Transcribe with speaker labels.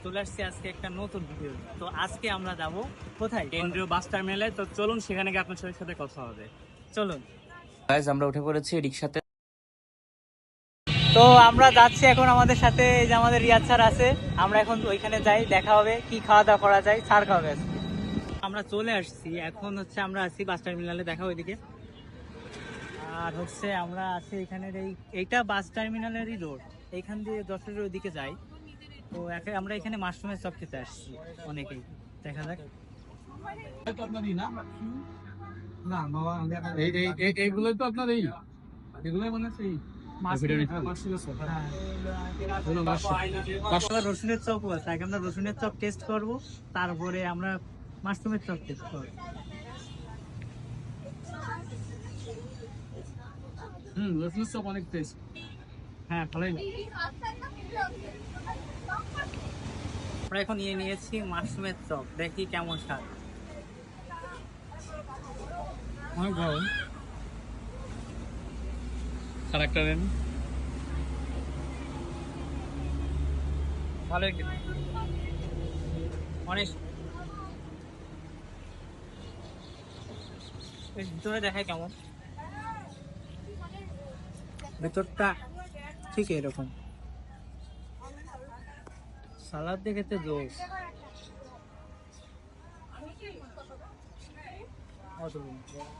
Speaker 1: চলে আসছি আজকে একটা নতুন ভিডিও। তো আজকে আমরা যাব কোথায়?
Speaker 2: কেন্দ্রীয় বাস টার্মিনালে। তো চলুন সেখানে গিয়ে আপনার সাথে কথা হবে।
Speaker 1: চলুন।
Speaker 3: গাইজ আমরা উঠে পড়েছি রিক্সাতে।
Speaker 1: তো আমরা যাচ্ছি এখন, আমাদের সাথে এই যে আমাদের রিয়াজ স্যার আছে। আমরা এখন ওইখানে যাই, দেখা হবে কি খাওয়া দাওয়া করা যায়, স্যার খাওয়াবে আজকে। আমরা চলে আসছি, এখন হচ্ছে আমরা আছি বাস টার্মিনালে, দেখা ওইদিকে। আর হচ্ছে আমরা আছি এখানের এইটা বাস টার্মিনালেরই রোড, এইখান দিয়ে যশোরের ওইদিকে যাই। তো আমরা এখানে মাশরুমের চপ খেতে আসছি অনেকেই, দেখা যাক।
Speaker 2: এইগুলোই তো আপনার এগুলোই মনে হচ্ছে
Speaker 1: রসুনের চপও আছে, আগে আমরা রসুনের চপ টেস্ট করবো, তারপরে আমরা মাশরুমের চপ টেস্ট করবো।
Speaker 2: রসুনের চপ অনেক টেস্ট।
Speaker 1: হ্যাঁ, ভালোই। আমরা এখন নিয়েছি মাশরুমের চপ, দেখি কেমন স্বাদ।
Speaker 2: অনেক ভালো। আর একটা দেন।
Speaker 1: ভালোই খেতে, অনেক। ভিতরে দেখায় কেমন, ভিতরটা ঠিক এরকম। সালাদ দেখে তো জোস।